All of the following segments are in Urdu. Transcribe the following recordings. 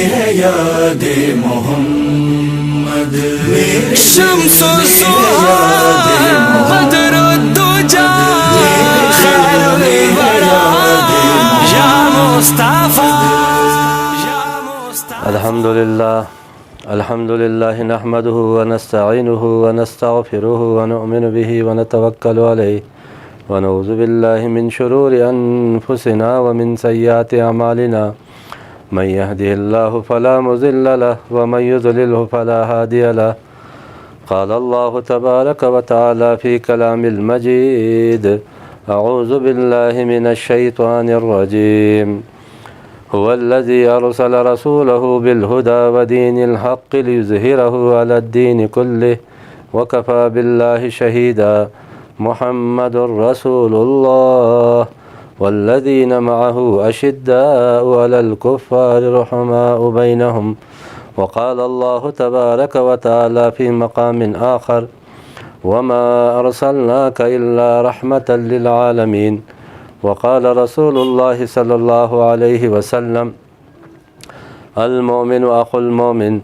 ہے یاد محمد، شمس و ضحا بدر الدجا خیر الورا یا مصطفی الحمد لله نحمده ونستعينه ونستغفره ونؤمن به ونتوكل عليه ونعوذ بالله من شرور أنفسنا ومن سيئات أعمالنا، من يهده الله فلا مضل له ومن يضلله فلا هادي له. قال الله تبارك وتعالى في كلام المجيد: أعوذ بالله من الشيطان الرجيم. هو الذي أرسل رسوله بالهدى ودين الحق ليظهره على الدين كله وكفى بالله شهيدا. محمد رسول الله والذين معه أشداء على الكفار رحماء بينهم. وقال الله تبارك وتعالى في مقام آخر: وما أرسلناك إلا رحمة للعالمين. وقال رسول الله صلى الله عليه وسلم: المؤمن أخو المؤمن.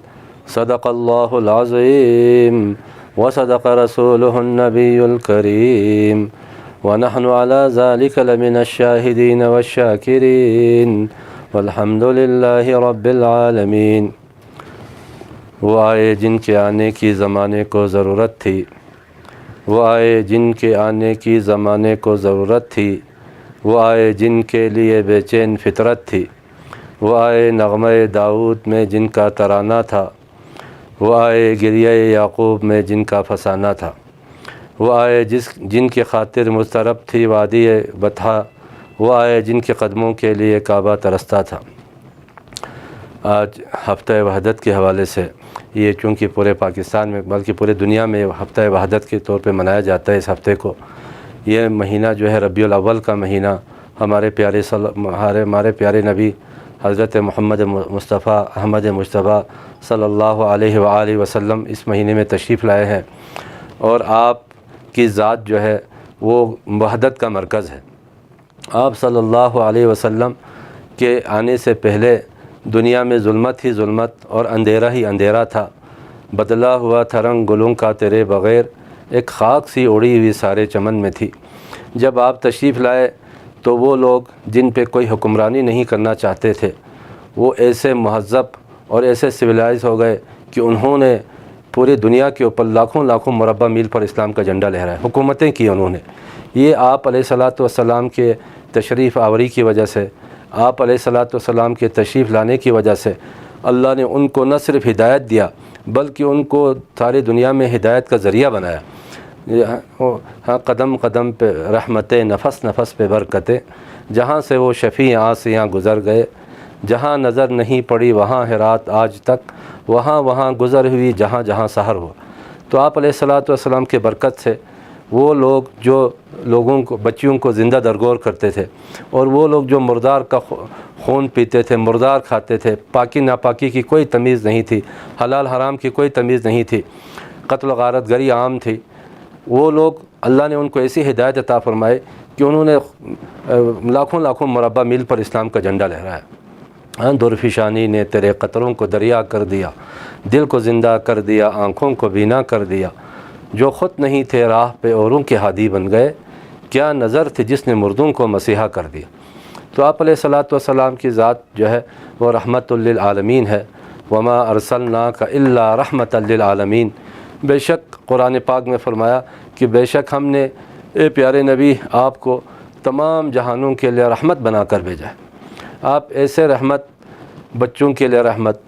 صدق الله العظيم وصدق رسوله النبي الكريم، ونحن على ذلك لمن الشاهدين والشاكرين والحمد لله رب العالمين. وہ آئے جن کے آنے کی زمانے کو ضرورت تھی، وہ آئے جن کے آنے کی زمانے کو ضرورت تھی، وہ آئے جن کے لیے بے چین فطرت تھی، وہ آئے نغمہ داؤد میں جن کا ترانہ تھا، وہ آئے گریہ یعقوب میں جن کا فسانہ تھا، وہ آئے جن کی خاطر مضطرب تھی وادی بطحا، وہ آئے جن کے قدموں کے لیے کعبہ ترستا تھا. آج ہفتہ وحدت کے حوالے سے یہ چونکہ پورے پاکستان میں بلکہ پورے دنیا میں ہفتہ وحدت کے طور پہ منایا جاتا ہے اس ہفتے کو. یہ مہینہ جو ہے ربیع الاول کا مہینہ، ہمارے پیارے نبی حضرت محمد مصطفیٰ احمد مجتبیٰ صلی اللہ علیہ وآلہ وسلم اس مہینے میں تشریف لائے ہیں، اور آپ کی ذات جو ہے وہ وحدت کا مرکز ہے. آپ صلی اللہ علیہ وسلم کے آنے سے پہلے دنیا میں ظلمت ہی ظلمت اور اندھیرا ہی اندھیرا تھا. بدلا ہوا تھا رنگ گلوں کا تیرے بغیر، ایک خاک سی اڑی ہوئی سارے چمن میں تھی. جب آپ تشریف لائے تو وہ لوگ جن پہ کوئی حکمرانی نہیں کرنا چاہتے تھے وہ ایسے مہذب اور ایسے سویلائز ہو گئے کہ انہوں نے پوری دنیا کے اوپر لاکھوں مربع میل پر اسلام کا جھنڈا لہرایا، حکومتیں کی انہوں نے. یہ آپ علیہ الصلاۃ والسلام کے تشریف آوری کی وجہ سے، آپ علیہ الصلاۃ والسلام کے تشریف لانے کی وجہ سے اللہ نے ان کو نہ صرف ہدایت دیا بلکہ ان کو ساری دنیا میں ہدایت کا ذریعہ بنایا. قدم قدم پہ رحمتیں، نفس نفس پہ برکتیں، جہاں سے وہ شفیع آسیاں گزر گئے، جہاں نظر نہیں پڑی وہاں ہے رات آج تک، وہاں گزر ہوئی جہاں جہاں سحر ہوا. تو آپ علیہ الصلاۃ والسلام کے برکت سے وہ لوگ جو لوگوں کو بچیوں کو زندہ درگور کرتے تھے، اور وہ لوگ جو مردار کا خون پیتے تھے، مردار کھاتے تھے، پاکی ناپاکی کی کوئی تمیز نہیں تھی، حلال حرام کی کوئی تمیز نہیں تھی، قتل و غارت گری عام تھی، وہ لوگ اللہ نے ان کو ایسی ہدایت عطا فرمائے کہ انہوں نے لاکھوں مربع میل پر اسلام کا جھنڈا لہرایا. درفشانی نے تیرے قطروں کو دریا کر دیا، دل کو زندہ کر دیا، آنکھوں کو بینا کر دیا، جو خود نہیں تھے راہ پہ اوروں کے ہادی بن گئے، کیا نظر تھی جس نے مردوں کو مسیحا کر دیا. تو آپ علیہ الصلاۃ والسلام کی ذات جو ہے وہ رحمت للعالمین ہے. وما ارسلناک الا رحمت للعالمین. بے شک قرآن پاک میں فرمایا کہ بے شک ہم نے اے پیارے نبی آپ کو تمام جہانوں کے لیے رحمت بنا کر بھیجا ہے. آپ ایسے رحمت، بچوں کے لیے رحمت،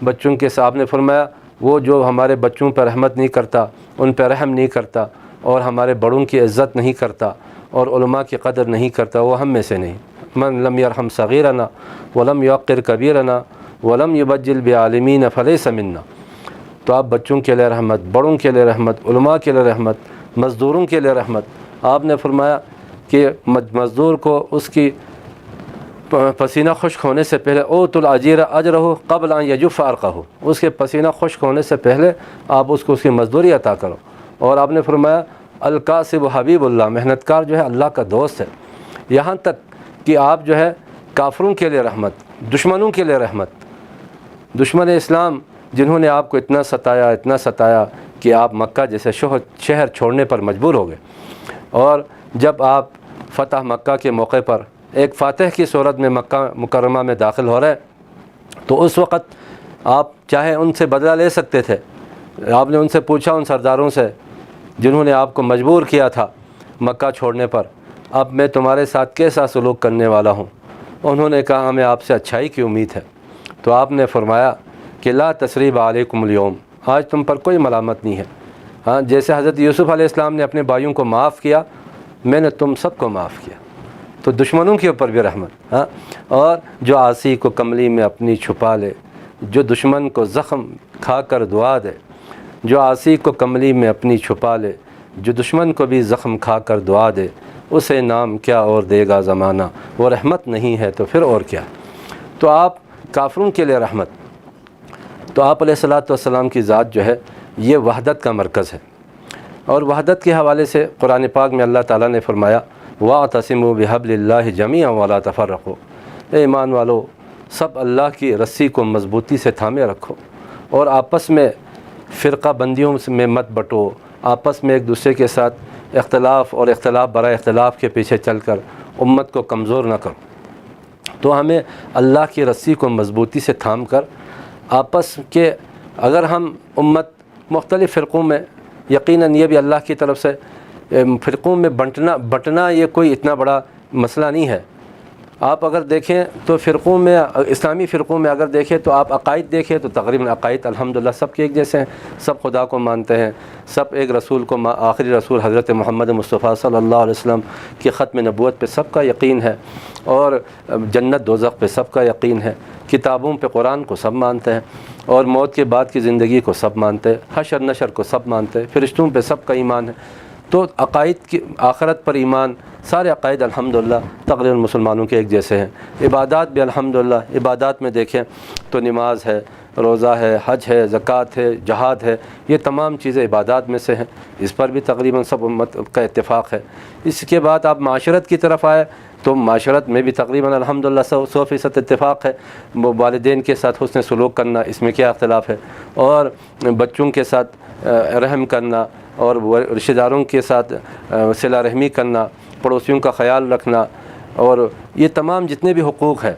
بچوں کے صاحب نے فرمایا وہ جو ہمارے بچوں پہ رحمت نہیں کرتا، ان پہ رحم نہیں کرتا، اور ہمارے بڑوں کی عزت نہیں کرتا اور علماء کی قدر نہیں کرتا، وہ ہم میں سے نہیں. من لم یرحم صغیرنا ولم یوقر کبیرنا ولم یبجل بعالمین فلیس منا. تو آپ بچوں کے لیے رحمت، بڑوں کے لیے رحمت، علماء کے لیے رحمت، مزدوروں کے لیے رحمت. آپ نے فرمایا کہ مزدور کو اس کی پسینہ خشک ہونے سے پہلے اوت الاجیر اجرہ قبل ان یجف عرقہ، اس کے پسینہ خشک ہونے سے پہلے آپ اس کو اس کی مزدوری عطا کرو. اور آپ نے فرمایا الکاسب حبیب اللہ، محنت کار جو ہے اللہ کا دوست ہے. یہاں تک کہ آپ جو ہے کافروں کے لیے رحمت، دشمنوں کے لیے رحمت، دشمن اسلام جنہوں نے آپ کو اتنا ستایا کہ آپ مکہ جیسے شہر چھوڑنے پر مجبور ہو گئے، اور جب آپ فتح مکہ کے موقع پر ایک فاتح کی صورت میں مکہ مکرمہ میں داخل ہو رہے، تو اس وقت آپ چاہے ان سے بدلہ لے سکتے تھے۔ آپ نے ان سے پوچھا، ان سرداروں سے جنہوں نے آپ کو مجبور کیا تھا مکہ چھوڑنے پر، اب میں تمہارے ساتھ کیسا سلوک کرنے والا ہوں؟ انہوں نے کہا ہمیں آپ سے اچھائی کی امید ہے۔ تو آپ نے فرمایا کہ لا تثریب علیکم اليوم، آج تم پر کوئی ملامت نہیں ہے۔ ہاں، جیسے حضرت یوسف علیہ السلام نے اپنے بھائیوں کو معاف کیا، میں نے تم سب کو معاف کیا۔ تو دشمنوں کے اوپر بھی رحمت۔ ہاں، اور جو عاصی کو کملی میں اپنی چھپا لے، جو دشمن کو زخم کھا کر دعا دے، جو عاصی کو کملی میں اپنی چھپا لے، جو دشمن کو بھی زخم کھا کر دعا دے، اسے نام کیا اور دے گا زمانہ، وہ رحمت نہیں ہے تو پھر اور کیا۔ تو آپ کافروں کے لیے رحمت۔ تو آپ علیہ الصلوۃ والسلام کی ذات جو ہے یہ وحدت کا مرکز ہے، اور وحدت کے حوالے سے قرآن پاک میں اللہ تعالیٰ نے فرمایا وَاعْتَصِمُوا بِحَبْلِ اللَّهِ جَمِيعًا وَلَا تَفَرَّقُوا، اے ایمان والو سب اللہ کی رسی کو مضبوطی سے تھامے رکھو اور آپس میں فرقہ بندیوں میں مت بٹو، آپس میں ایک دوسرے کے ساتھ اختلاف اور اختلاف برائے اختلاف کے پیچھے چل کر امت کو کمزور نہ کرو۔ تو ہمیں اللہ کی رسی کو مضبوطی سے تھام کر آپس کے، اگر ہم امت مختلف فرقوں میں، یقیناً یہ بھی اللہ کی طرف سے فرقوں میں بٹنا یہ کوئی اتنا بڑا مسئلہ نہیں ہے۔ آپ اگر دیکھیں تو فرقوں میں، اسلامی فرقوں میں اگر دیکھیں تو آپ عقائد دیکھیں تو تقریباً عقائد الحمدللہ سب کے ایک جیسے ہیں، سب خدا کو مانتے ہیں، سب ایک رسول کو، آخری رسول حضرت محمد مصطفیٰ صلی اللہ علیہ وسلم کی ختم نبوت پہ سب کا یقین ہے، اور جنت دوزخ پہ سب کا یقین ہے، کتابوں پہ قرآن کو سب مانتے ہیں، اور موت کے بعد کی زندگی کو سب مانتے ہیں، حشر نشر کو سب مانتے ہیں، فرشتوں پہ سب کا ایمان ہے۔ تو عقائد کی، آخرت پر ایمان، سارے عقائد الحمدللہ تقریباً مسلمانوں کے ایک جیسے ہیں۔ عبادات بھی الحمدللہ، عبادات میں دیکھیں تو نماز ہے، روزہ ہے، حج ہے، زکوٰۃ ہے، جہاد ہے، یہ تمام چیزیں عبادات میں سے ہیں، اس پر بھی تقریباً سب امت کا اتفاق ہے۔ اس کے بعد آپ معاشرت کی طرف آئے تو معاشرت میں بھی تقریباً الحمدللہ 100% اتفاق ہے۔ والدین کے ساتھ حسن سلوک کرنا، اس میں کیا اختلاف ہے، اور بچوں کے ساتھ رحم کرنا، اور رشتہ داروں کے ساتھ صلہ رحمی کرنا، پڑوسیوں کا خیال رکھنا، اور یہ تمام جتنے بھی حقوق ہیں،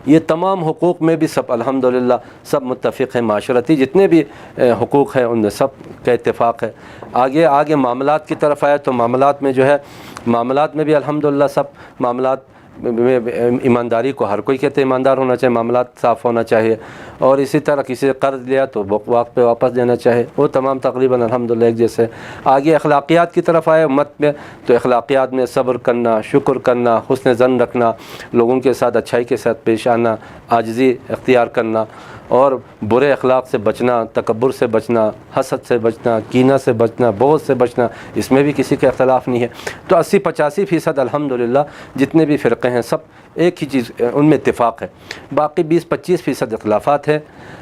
یہ تمام حقوق میں بھی سب الحمدللہ سب متفق ہیں۔ معاشرتی جتنے بھی حقوق ہیں ان میں سب کا اتفاق ہے۔ آگے معاملات کی طرف آئے تو معاملات میں جو ہے، معاملات میں بھی الحمدللہ سب معاملات میں ایمانداری کو ہر کوئی کہتے ہیں، ایماندار ہونا چاہیے، معاملات صاف ہونا چاہیے، اور اسی طرح کسی سے قرض لیا تو وقت پہ واپس دینا چاہیے، وہ تمام تقریباً الحمدللہ ایک جیسے۔ آگے اخلاقیات کی طرف آئے امت میں تو اخلاقیات میں صبر کرنا، شکر کرنا، حسن ظن رکھنا، لوگوں کے ساتھ اچھائی کے ساتھ پیش آنا، عاجزی اختیار کرنا، اور برے اخلاق سے بچنا، تکبر سے بچنا، حسد سے بچنا، کینہ سے بچنا، بغض سے بچنا، اس میں بھی کسی کا اختلاف نہیں ہے۔ تو 80-85% الحمدللہ جتنے بھی فرقے ہیں سب ایک ہی چیز، ان میں اتفاق ہے۔ باقی 20-25% اختلافات ہیں۔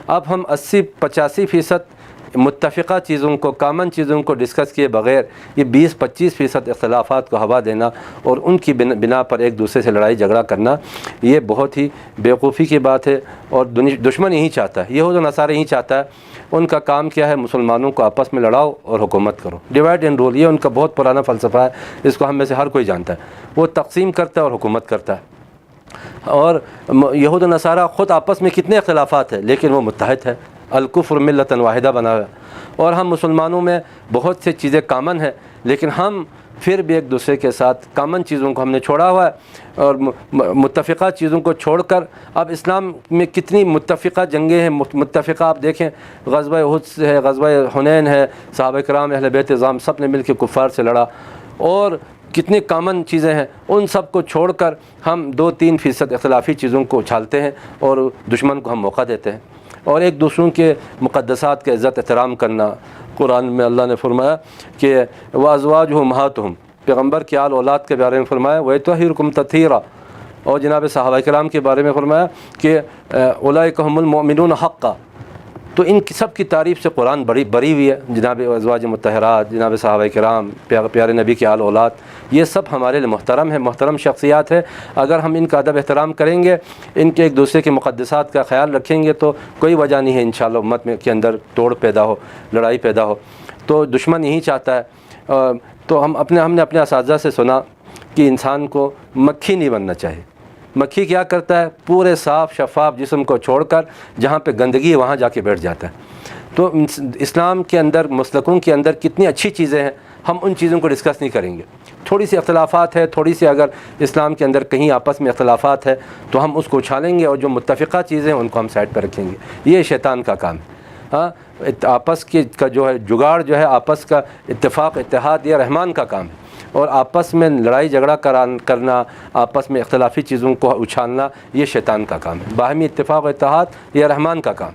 اب ہم 80-85% متفقہ چیزوں کو، کامن چیزوں کو ڈسکس کیے بغیر یہ 20-25% اختلافات کو ہوا دینا اور ان کی بنا پر ایک دوسرے سے لڑائی جھگڑا کرنا، یہ بہت ہی بیوقوفی کی بات ہے، اور دشمن یہی چاہتا ہے، یہود و نصارہ یہی چاہتا ہے۔ ان کا کام کیا ہے؟ مسلمانوں کو آپس میں لڑاؤ اور حکومت کرو، ڈیوائڈ اینڈ رول، یہ ان کا بہت پرانا فلسفہ ہے، اس کو ہم میں سے ہر کوئی جانتا ہے۔ وہ تقسیم کرتا ہے اور حکومت کرتا ہے۔ اور یہود و نصارہ خود آپس میں کتنے اختلافات ہیں لیکن وہ متحد ہے، الکفر ملۃ واحدہ بنا ہوا ہے۔ اور ہم مسلمانوں میں بہت سے چیزیں کامن ہیں لیکن ہم پھر بھی ایک دوسرے کے ساتھ کامن چیزوں کو ہم نے چھوڑا ہوا ہے، اور متفقہ چیزوں کو چھوڑ کر اب اسلام میں کتنی متفقہ جنگیں ہیں، متفقہ آپ دیکھیں، غزوہ احد ہے، غزوہ حنین ہے، صحابہ کرام اہل بیت اعظام سب نے مل کے کفار سے لڑا، اور کتنی کامن چیزیں ہیں، ان سب کو چھوڑ کر ہم 2-3% اختلافی چیزوں کو اچھالتے ہیں اور دشمن کو ہم موقع دیتے ہیں۔ اور ایک دوسروں کے مقدسات کا عزت احترام کرنا، قرآن میں اللہ نے فرمایا کہ وَأَزْوَاجُهُ أُمَّهَاتُهُمْ، پیغمبر کے آل اولاد کے بارے میں فرمایا وَيُطَهِّرُكُمْ تَطْهِيرًا، اور جناب صحابہ کرام کے بارے میں فرمایا کہ أُولَئِكَ هُمُ الْمُؤْمِنُونَ حَقًّا، تو ان کی سب کی تعریف سے قرآن بری ہوئی ہے. جناب ازواج مطہرات، جناب صحابہ کرام، پیارے نبی کے آل اولاد، یہ سب ہمارے لیے محترم ہیں، محترم شخصیات ہے. اگر ہم ان کا ادب احترام کریں گے، ان کے ایک دوسرے کے مقدسات کا خیال رکھیں گے، تو کوئی وجہ نہیں ہے انشاءاللہ امت میں کے اندر توڑ پیدا ہو، لڑائی پیدا ہو. تو دشمن یہی چاہتا ہے. تو ہم نے اپنے اساتذہ سے سنا کہ انسان کو مکھی نہیں بننا چاہیے. مکھی کیا کرتا ہے؟ پورے صاف شفاف جسم کو چھوڑ کر جہاں پہ گندگی ہے وہاں جا کے بیٹھ جاتا ہے. تو اسلام کے اندر، مسلکوں کے اندر کتنی اچھی چیزیں ہیں، ہم ان چیزوں کو ڈسکس نہیں کریں گے. تھوڑی سی اختلافات ہے، تھوڑی سی اگر اسلام کے اندر کہیں آپس میں اختلافات ہے تو ہم اس کو اچھالیں گے، اور جو متفقہ چیزیں ہیں ان کو ہم سائڈ پہ رکھیں گے. یہ شیطان کا کام ہے. ہاں، آپس کا جو ہے جگاڑ جو ہے، آپس کا اتفاق اتحاد، یہ رحمان کا کام ہے. اور آپس میں لڑائی جھگڑا کرنا، آپس میں اختلافی چیزوں کو اچھالنا، یہ شیطان کا کام ہے. باہمی اتفاق و اتحاد یہ رحمان کا کام.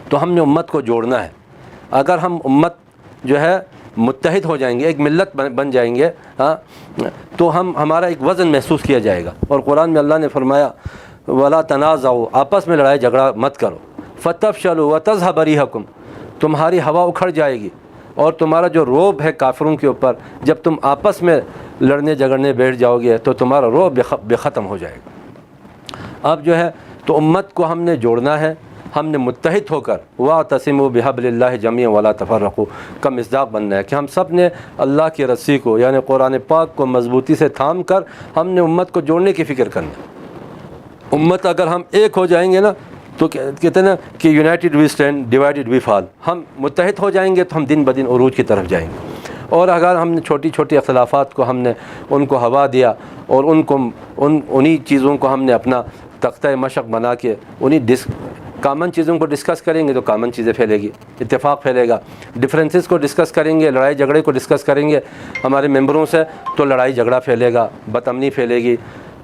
تو ہم نے امت کو جوڑنا ہے. اگر ہم امت جو ہے متحد ہو جائیں گے، ایک ملت بن جائیں گے، ہاں، تو ہمارا ایک وزن محسوس کیا جائے گا. اور قرآن میں اللہ نے فرمایا وَلَا تَنَازَعُوا، آپس میں لڑائی جھگڑا مت کرو. فَتَفْشَلُوا وَتَذْهَبَ رِيحُكُمْ، تمہاری ہوا اکھڑ جائے گی. اور تمہارا جو روب ہے کافروں کے اوپر، جب تم آپس میں لڑنے جھگڑنے بیٹھ جاؤ گے تو تمہارا روب بے ختم ہو جائے گا. اب جو ہے تو امت کو ہم نے جوڑنا ہے. ہم نے متحد ہو کر وَاعْتَصِمُوا بِحَبْلِ اللَّهِ جَمِيعًا وَلَا تَفَرَّقُوا کا مصداق بننا ہے کہ ہم سب نے اللہ کی رسی کو، یعنی قرآن پاک کو مضبوطی سے تھام کر ہم نے امت کو جوڑنے کی فکر کرنا ہے. امت اگر ہم ایک ہو جائیں گے نا، تو کہتے ہیں نا کہ یونائٹڈ وی اسٹینڈ، ڈیوائڈڈ وی فال. ہم متحد ہو جائیں گے تو ہم دن بدن عروج کی طرف جائیں گے. اور اگر ہم نے چھوٹی چھوٹی اختلافات کو ہم نے ان کو ہوا دیا، اور انہی چیزوں کو ہم نے اپنا تختہ مشق بنا کے کامن چیزوں کو ڈسکس کریں گے تو کامن چیزیں پھیلے گی، اتفاق پھیلے گا. ڈفرینسز کو ڈسکس کریں گے، لڑائی جھگڑے کو ڈسکس کریں گے ہمارے ممبروں سے، تو لڑائی جھگڑا پھیلے گا، بد امنی پھیلے گی.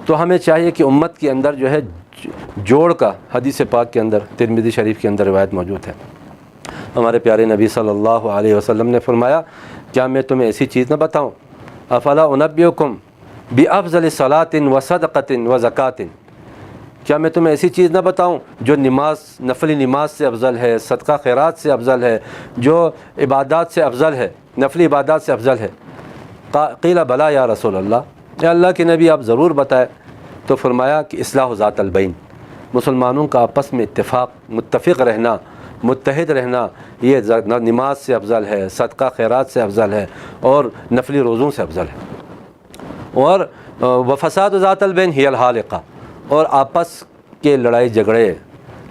تو ہمیں چاہیے کہ امت کے اندر جو ہے جوڑ کا، حدیث پاک کے اندر، ترمذی شریف کے اندر روایت موجود ہے. ہمارے پیارے نبی صلی اللہ علیہ وسلم نے فرمایا کیا میں تمہیں ایسی چیز نہ بتاؤں؟ افلا انبئکم بافضل صلاۃ و صدقۃ و زکوٰۃ، کیا میں تمہیں ایسی چیز نہ بتاؤں جو نماز، نفلی نماز سے افضل ہے، صدقہ خیرات سے افضل ہے، جو عبادات سے افضل ہے، نفلی عبادات سے افضل ہے؟ قیل بلا یا رسول اللہ، یا اللہ کے نبی آپ ضرور بتائے. تو فرمایا کہ اصلاح ذات البین، مسلمانوں کا آپس میں اتفاق، متفق رہنا، متحد رہنا، یہ نماز سے افضل ہے، صدقہ خیرات سے افضل ہے، اور نفلی روزوں سے افضل ہے. اور وفساد ذات البین ہی الحالقہ، اور آپس کے لڑائی جھگڑے،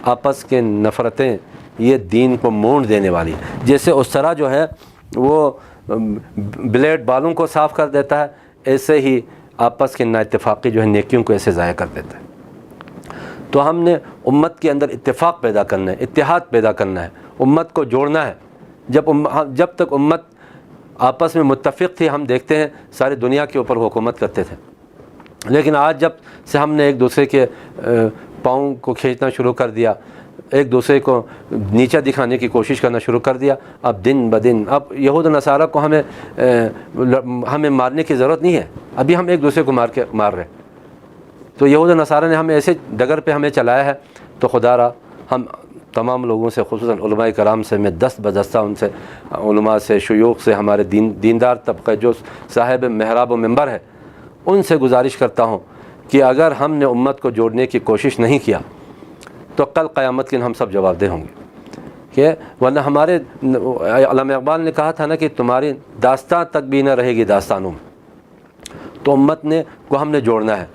آپس کے نفرتیں، یہ دین کو مونڈ دینے والی. جیسے اس طرح جو ہے وہ بلیڈ بالوں کو صاف کر دیتا ہے، ایسے ہی آپس کے نا اتفاقی جو ہے نیکیوں کو ایسے ضائع کر دیتا ہے. تو ہم نے امت کے اندر اتفاق پیدا کرنا ہے، اتحاد پیدا کرنا ہے، امت کو جوڑنا ہے. جب تک امت آپس میں متفق تھی، ہم دیکھتے ہیں ساری دنیا کے اوپر حکومت کرتے تھے. لیکن آج جب سے ہم نے ایک دوسرے کے پاؤں کو کھینچنا شروع کر دیا، ایک دوسرے کو نیچا دکھانے کی کوشش کرنا شروع کر دیا، اب دن بدن اب یہود و نصارہ کو ہمیں مارنے کی ضرورت نہیں ہے. ابھی ہم ایک دوسرے کو مار رہے. تو یہود و نصارہ نے ہمیں ایسے ڈگر پہ ہمیں چلایا ہے. تو خدا را ہم تمام لوگوں سے، خصوصاً علماء کرام سے میں دست بدستہ ان سے، علماء سے، شیوخ سے، ہمارے دیندار طبقہ جو صاحب محراب و منبر ہے، ان سے گزارش کرتا ہوں کہ اگر ہم نے امت کو جوڑنے کی کوشش نہیں کیا تو کل قیامت کے دن ہم سب جواب دہ ہوں گے. کہ ورنہ ہمارے علامہ اقبال نے کہا تھا نا کہ تمہاری داستان تک بھی نہ رہے گی داستانوں میں. تو امت کو ہم نے جوڑنا ہے.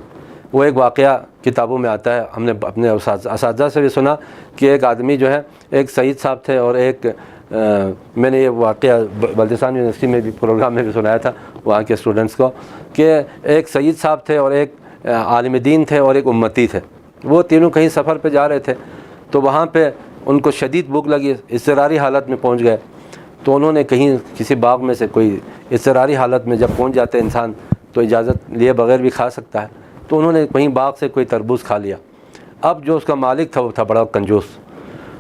وہ ایک واقعہ کتابوں میں آتا ہے، ہم نے اپنے اساتذہ سے بھی سنا کہ ایک آدمی جو ہے، ایک سعید صاحب تھے، اور ایک میں نے یہ واقعہ بلتستان یونیورسٹی میں بھی پروگرام میں بھی سنایا تھا وہاں کے اسٹوڈنٹس کو، کہ ایک سعید صاحب تھے، اور ایک عالم دین تھے، اور ایک امتی تھے. وہ تینوں کہیں سفر پہ جا رہے تھے. تو وہاں پہ ان کو شدید بھوک لگی، اضطراری حالت میں پہنچ گئے. تو انہوں نے کہیں کسی باغ میں سے، کوئی اضطراری حالت میں جب پہنچ جاتے انسان تو اجازت لیے بغیر بھی کھا سکتا ہے، تو انہوں نے کہیں باغ سے کوئی تربوز کھا لیا. اب جو اس کا مالک تھا وہ تھا بڑا کنجوس.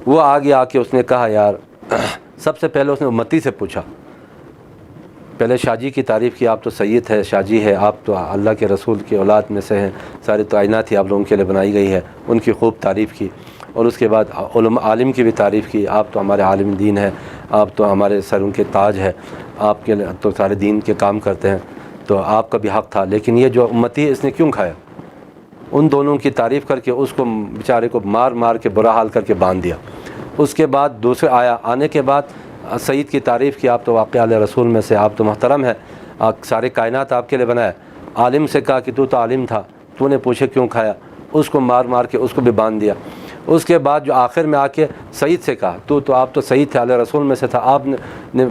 وہ آگے آ کے اس نے کہا یار، سب سے پہلے اس نے امتی سے پوچھا، پہلے شاہ جی کی تعریف کی، آپ تو سید ہے، شاہ جی ہے، آپ تو اللہ کے رسول کی اولاد میں سے ہیں، ساری کائنات ہی آپ لوگوں کے لیے بنائی گئی ہے، ان کی خوب تعریف کی. اور اس کے بعد عالم کی بھی تعریف کی، آپ تو ہمارے عالم دین ہیں، آپ تو ہمارے سروں کے تاج ہے، آپ کے تو سارے دین کے کام کرتے ہیں، تو آپ کا بھی حق تھا، لیکن یہ جو امتی ہے اس نے کیوں کھایا؟ ان دونوں کی تعریف کر کے اس کو بیچارے کو مار مار کے برا حال کر کے باندھ دیا۔ اس کے بعد دوسرے آنے کے بعد سعید کی تعریف کی، آپ تو واقعہ علیہ رسول میں سے، آپ تو محترم ہے، سارے کائنات آپ کے لیے بنایا۔ عالم سے کہا کہ تو عالم تھا، تو نے پوچھے کیوں کھایا، اس کو مار مار کے اس کو بھی باندھ دیا۔ اس کے بعد جو آخر میں آ کے سعید سے کہا، تو آپ تو سعید تھے، علیہ رسول میں سے تھا، آپ نے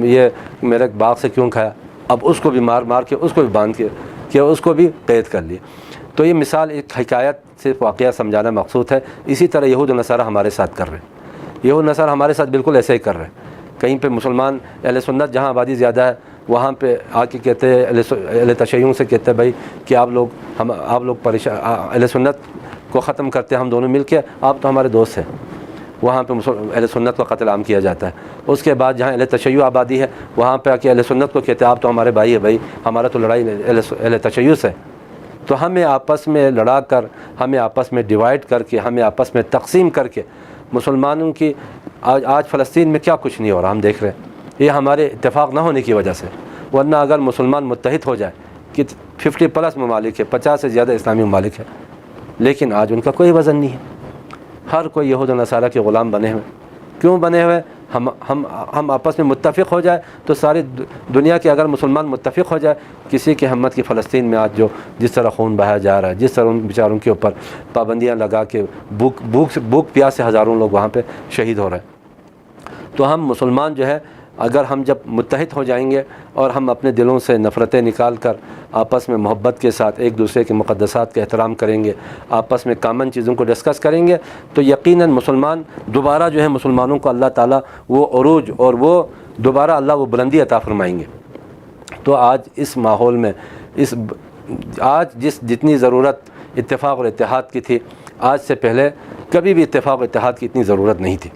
یہ میرے باغ سے کیوں کھایا؟ اب اس کو بھی مار مار کے اس کو بھی باندھ کے کہ اس کو بھی قید کر لیا۔ تو یہ مثال ایک حکایت سے واقعہ سمجھانا مقصود ہے۔ اسی طرح یہود و نصارہ ہمارے ساتھ کر رہے ہیں، یہود و نصارہ ہمارے ساتھ بالکل ایسے ہی کر رہے ہیں۔ کہیں پہ مسلمان اہل سنت جہاں آبادی زیادہ ہے وہاں پہ آ کے کہتے ہیں اہل تشیع سے کہتے ہیں بھائی کہ آپ لوگ پریشان، اہل سنت کو ختم کرتے ہیں ہم دونوں مل کے، آپ تو ہمارے دوست ہیں۔ وہاں پہ اہل سنت کا قتل عام کیا جاتا ہے۔ اس کے بعد جہاں اہل تشیع آبادی ہے وہاں پہ آ کے اہل سنت کو کہتے ہیں آپ تو ہمارے بھائی ہے، بھائی ہمارا تو لڑائی اہل تشیع سے۔ تو ہمیں آپس میں لڑا کر، ہمیں آپس میں ڈیوائڈ کر کے، ہمیں آپس میں تقسیم کر کے مسلمانوں کی آج فلسطین میں کیا کچھ نہیں ہو رہا ہم دیکھ رہے ہیں، یہ ہمارے اتفاق نہ ہونے کی وجہ سے۔ ورنہ اگر مسلمان متحد ہو جائے کہ 50+ ممالک ہے، 50 سے زیادہ اسلامی ممالک ہیں، لیکن آج ان کا کوئی وزن نہیں ہے، ہر کوئی یہود و نصارہ کے غلام بنے ہوئے۔ کیوں بنے ہوئے؟ ہم آپس میں متفق ہو جائے تو ساری دنیا کے اگر مسلمان متفق ہو جائے، کسی کی ہمت کی فلسطین میں آج جو جس طرح خون بہایا جا رہا ہے، جس طرح ان بیچاروں کے اوپر پابندیاں لگا کے بھوک پیاس سے ہزاروں لوگ وہاں پہ شہید ہو رہے ہیں۔ تو ہم مسلمان جو ہے اگر ہم جب متحد ہو جائیں گے اور ہم اپنے دلوں سے نفرتیں نکال کر آپس میں محبت کے ساتھ ایک دوسرے کے مقدسات کا احترام کریں گے، آپس میں کامن چیزوں کو ڈسکس کریں گے، تو یقیناً مسلمان دوبارہ جو ہے مسلمانوں کو اللہ تعالیٰ وہ عروج اور وہ دوبارہ اللہ وہ بلندی عطا فرمائیں گے۔ تو آج اس ماحول میں آج جتنی ضرورت اتفاق اور اتحاد کی تھی، آج سے پہلے کبھی بھی اتفاق اور اتحاد کی اتنی ضرورت نہیں تھی۔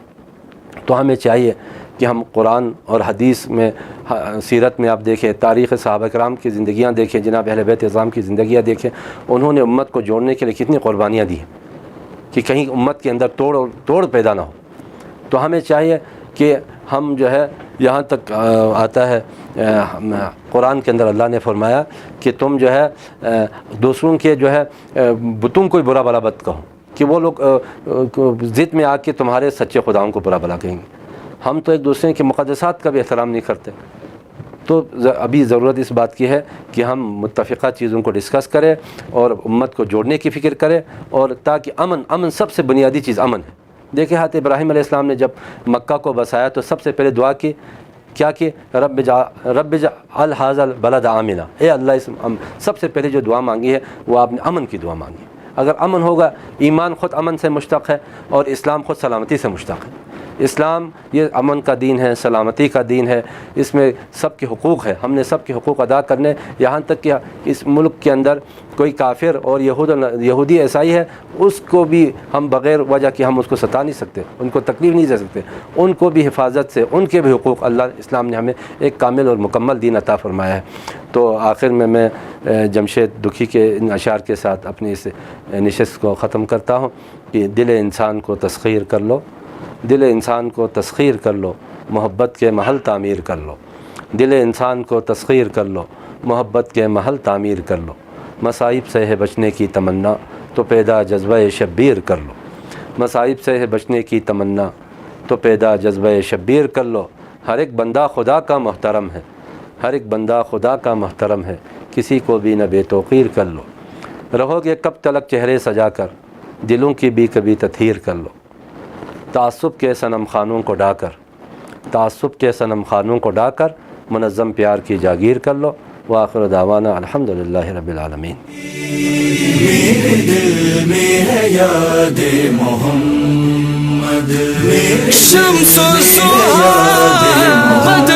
تو ہمیں چاہیے کہ ہم قرآن اور حدیث میں، سیرت میں آپ دیکھیں، تاریخ صحابہ کرام کی زندگیاں دیکھیں، جناب اہل بیت اعظام کی زندگیاں دیکھیں، انہوں نے امت کو جوڑنے کے لیے کتنی قربانیاں دی ہیں کہ کہیں امت کے اندر توڑ پیدا نہ ہو۔ تو ہمیں چاہیے کہ ہم جو ہے یہاں تک آتا ہے قرآن کے اندر اللہ نے فرمایا کہ تم جو ہے دوسروں کے جو ہے بتوں کو برا بھلا مت کہو، کہ وہ لوگ ضد میں آ کے تمہارے سچے خداؤں کو برا بھلا کہیں گے۔ ہم تو ایک دوسرے کے مقدسات کا بھی احترام نہیں کرتے۔ تو ابھی ضرورت اس بات کی ہے کہ ہم متفقہ چیزوں کو ڈسکس کریں اور امت کو جوڑنے کی فکر کریں، اور تاکہ امن سب سے بنیادی چیز امن ہے۔ دیکھیں حضرت ابراہیم علیہ السلام نے جب مکہ کو بسایا تو سب سے پہلے دعا کی، کیا کہ رب اجعل ھذا البلد آمنا، اے اللہ سب سے پہلے جو دعا مانگی ہے وہ آپ نے امن کی دعا مانگی۔ اگر امن ہوگا، ایمان خود امن سے مشتق ہے اور اسلام خود سلامتی سے مشتق ہے۔ اسلام یہ امن کا دین ہے، سلامتی کا دین ہے، اس میں سب کے حقوق ہے، ہم نے سب کے حقوق ادا کرنے، یہاں تک کہ اس ملک کے اندر کوئی کافر اور یہودی عیسائی ہے، اس کو بھی ہم بغیر وجہ کہ ہم اس کو ستا نہیں سکتے، ان کو تکلیف نہیں دے سکتے، ان کو بھی حفاظت سے ان کے بھی حقوق اللہ اسلام نے ہمیں ایک کامل اور مکمل دین عطا فرمایا ہے۔ تو آخر میں جمشید دکھی کے ان اشعار کے ساتھ اپنی اس نشست کو ختم کرتا ہوں کہ دل انسان کو تسخیر کر لو، دل انسان کو تسخیر کر لو، محبت کے محل تعمیر کر لو، دل انسان کو تسخیر کر لو، محبت کے محل تعمیر کر لو، مصائب سے ہے بچنے کی تمنا تو پیدا جذبہ شبیر کر لو، مصائب سے ہے بچنے کی تمنا تو پیدا جذبہ شبیر کر لو، ہر ایک بندہ خدا کا محترم ہے، ہر ایک بندہ خدا کا محترم ہے، کسی کو بھی نہ بے توقیر کر لو، رہو گے کب تلک چہرے سجا کر دلوں کی بھی کبھی تطہیر کر لو، تعصب کے صنم خانوں کو ڈھا کر، تعصب کے صنم خانوں کو ڈھا کر منظم پیار کی جاگیر کر لو۔ وآخر دعوانا الحمدللہ رب العالمین۔ میرے دل میں ہے یاد محمد، شمس و ضحیٰ